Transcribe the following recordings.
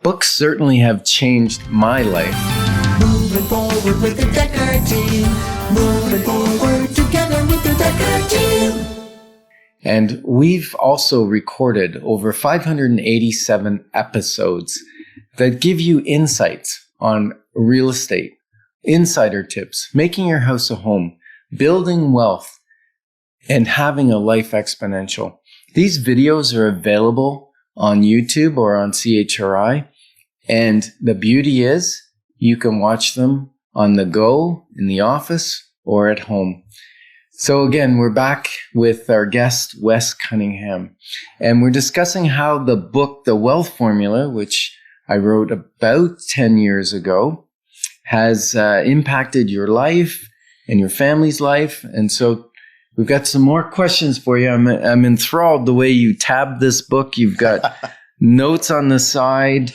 books certainly have changed my life. Moving forward with the Dekker Team. Moving forward together with the Dekker Team. And we've also recorded over 587 episodes that give you insights on real estate, insider tips, making your house a home, building wealth, and having a life exponential. These videos are available on YouTube or on CHRI. And the beauty is you can watch them on the go, in the office, or at home. So again, we're back with our guest, Wes Cunningham. And we're discussing how the book, The Wealth Formula, which I wrote about 10 years ago, has impacted your life and your family's life. And so we've got some more questions for you. I'm enthralled the way you tab this book. You've got notes on the side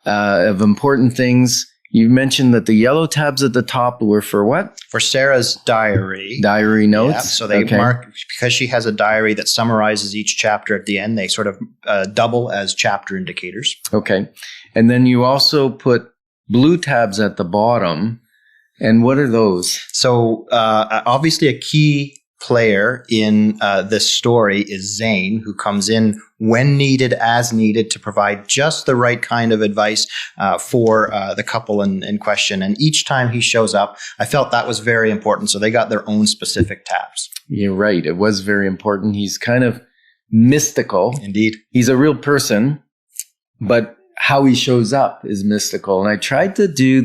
of important things. You mentioned that the yellow tabs at the top were for what? For Sarah's diary. Diary notes? Yeah, so they mark, because she has a diary that summarizes each chapter at the end, they sort of double as chapter indicators. Okay. And then you also put blue tabs at the bottom. And what are those? So obviously a key player in this story is Zane, who comes in when needed, as needed, to provide just the right kind of advice for the couple in question. And each time he shows up, I felt that was very important. So they got their own specific tabs. You're right. It was very important. He's kind of mystical. Indeed. He's a real person, but how he shows up is mystical. And I tried to do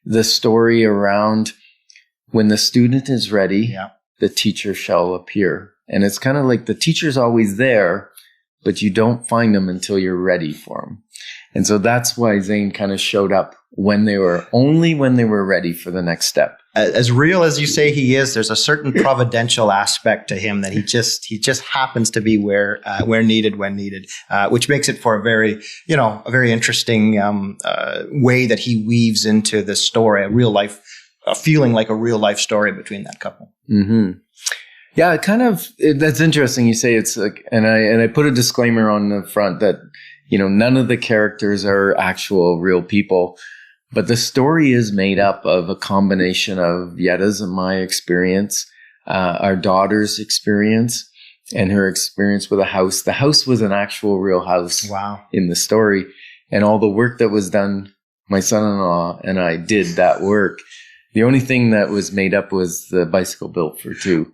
the story around when the student is ready, the teacher shall appear. And it's kind of like the teacher's always there, but you don't find them until you're ready for them. And so that's why Zane kind of showed up only when they were ready for the next step. As real as you say he is, there's a certain providential aspect to him that he just happens to be where needed, when needed, which makes it for a very interesting way that he weaves into this story, feeling like a real life story between that couple. Mm-hmm. Yeah, that's interesting. You say it's like, and I put a disclaimer on the front that, none of the characters are actual real people, but the story is made up of a combination of Yetta's and my experience, our daughter's experience, and her experience with a house. The house was an actual real house. Wow. In the story, and all the work that was done, my son-in-law and I did that work. The only thing that was made up was the bicycle built for two.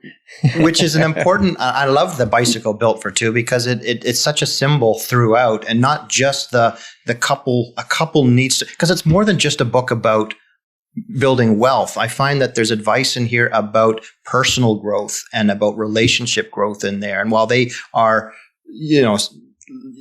Which is an important, I love the bicycle built for two because it's such a symbol throughout, and not just the couple. A couple needs to, because it's more than just a book about building wealth. I find that there's advice in here about personal growth and about relationship growth in there. And while they are,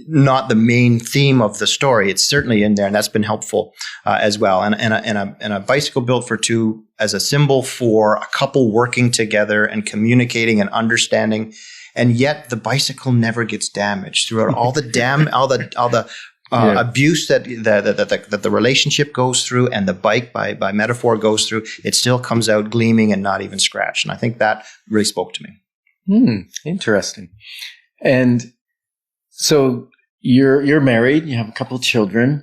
not the main theme of the story, it's certainly in there, and that's been helpful as well. And a bicycle built for two as a symbol for a couple working together and communicating and understanding, and yet the bicycle never gets damaged throughout all the abuse that the relationship goes through, and the bike by metaphor goes through. It still comes out gleaming and not even scratched, and I think that really spoke to me. Interesting. And so you're married, you have a couple children.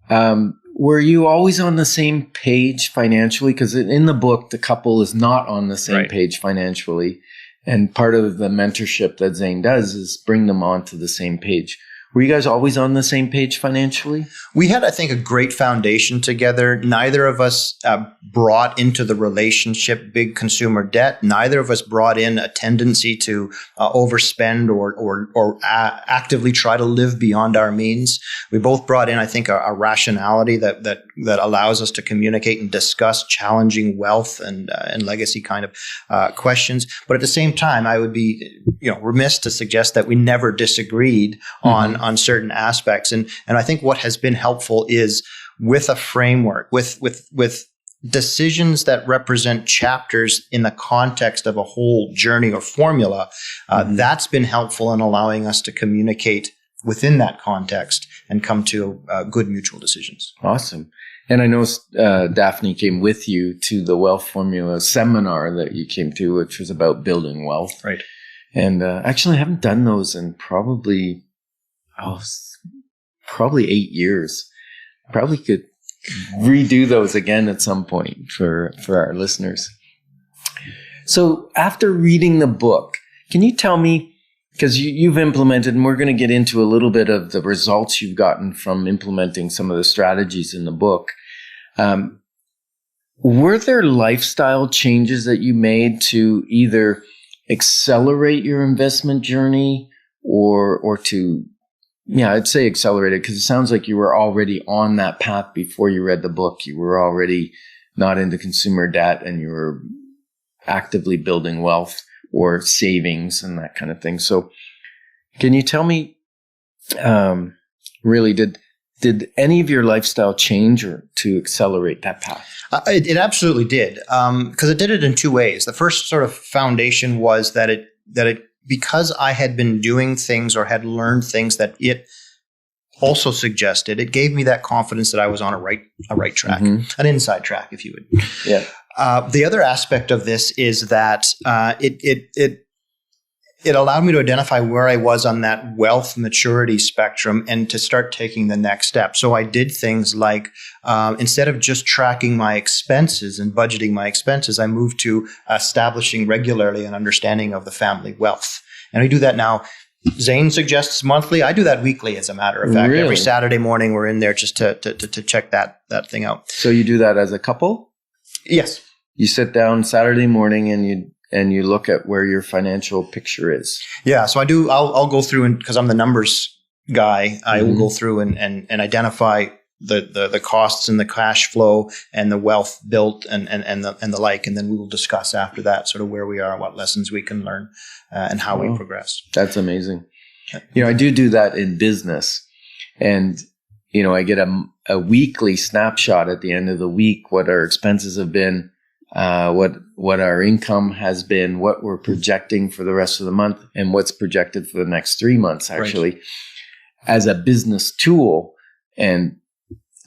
Were you always on the same page financially? Because in the book, the couple is not on the same page financially. And part of the mentorship that Zane does is bring them onto the same page. Were you guys always on the same page financially? We had, I think, a great foundation together. Neither of us brought into the relationship big consumer debt. Neither of us brought in a tendency to overspend or actively try to live beyond our means. We both brought in, I think, a rationality that allows us to communicate and discuss challenging wealth and legacy kind of questions. But at the same time, I would be remiss to suggest that we never disagreed on certain aspects. And I think what has been helpful is with a framework, with decisions that represent chapters in the context of a whole journey or formula. That's been helpful in allowing us to communicate within that context and come to good mutual decisions. Awesome. And I know Daphne came with you to the Wealth Formula seminar that you came to, which was about building wealth. Right. And actually, I haven't done those in probably probably 8 years. Probably could redo those again at some point for our listeners. So after reading the book, can you tell me, because you've implemented, and we're going to get into a little bit of the results you've gotten from implementing some of the strategies in the book. Were there lifestyle changes that you made to either accelerate your investment journey or to, I'd say accelerate it, because it sounds like you were already on that path before you read the book. You were already not into consumer debt and you were actively building wealth or savings and that kind of thing. So can you tell me, really, did any of your lifestyle change or to accelerate that path? It absolutely did, because it did it in two ways. The first sort of foundation was that it because I had been doing things or had learned things that it also suggested, it gave me that confidence that I was on a right track, an inside track, if you would. Yeah. The other aspect of this is that it allowed me to identify where I was on that wealth maturity spectrum and to start taking the next step. So I did things like, instead of just tracking my expenses and budgeting my expenses, I moved to establishing regularly an understanding of the family wealth. And we do that now. Zane suggests monthly. I do that weekly, as a matter of fact. Really? Every Saturday morning, we're in there just to check that thing out. So you do that as a couple? Yes. You sit down Saturday morning and you look at where your financial picture is. Yeah. So I'll go through, and because I'm the numbers guy, I will go through and identify the costs and the cash flow and the wealth built and the like. And then we will discuss after that sort of where we are, what lessons we can learn, and how we progress. That's amazing. I do that in business, and, I get a weekly snapshot at the end of the week, what our expenses have been, what our income has been, what we're projecting for the rest of the month, and what's projected for the next 3 months, actually, as a business tool. And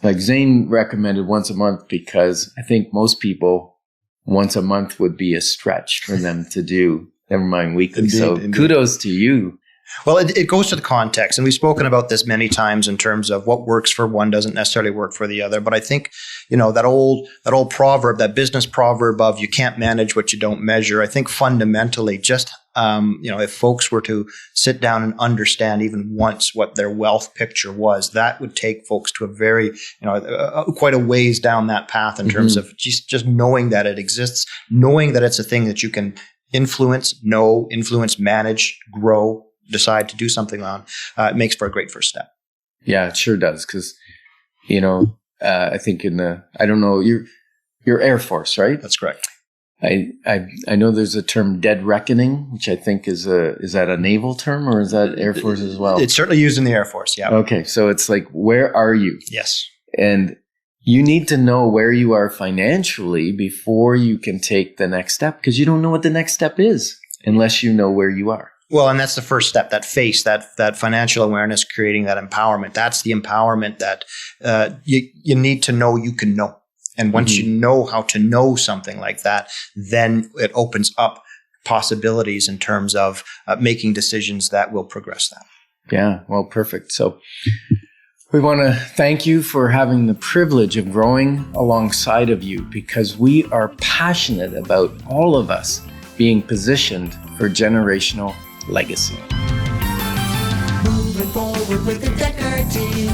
like Zane recommended once a month, because I think most people once a month would be a stretch for them to do, never mind weekly. Indeed. Kudos to you. Well, it goes to the context, and we've spoken about this many times in terms of what works for one doesn't necessarily work for the other. But I think, that old proverb, that business proverb of you can't manage what you don't measure. I think fundamentally, just if folks were to sit down and understand even once what their wealth picture was, that would take folks to a very, quite a ways down that path in terms of just knowing that it exists, knowing that it's a thing that you can influence, manage, grow, decide to do something on. It makes for a great first step. Yeah, it sure does. Because, I think I don't know, you're Air Force, right? That's correct. I know there's a term dead reckoning, which I think is that a naval term, or is that Air Force as well? It's certainly used in the Air Force. Yeah. Okay. So it's like, where are you? Yes. And you need to know where you are financially before you can take the next step, because you don't know what the next step is unless you know where you are. Well, and that's the first step, that financial awareness, creating that empowerment. That's the empowerment that you need to know you can know. And once you know how to know something like that, then it opens up possibilities in terms of making decisions that will progress that. Yeah, well, perfect. So we want to thank you for having the privilege of growing alongside of you, because we are passionate about all of us being positioned for generational legacy. Moving forward with the Dekker Team.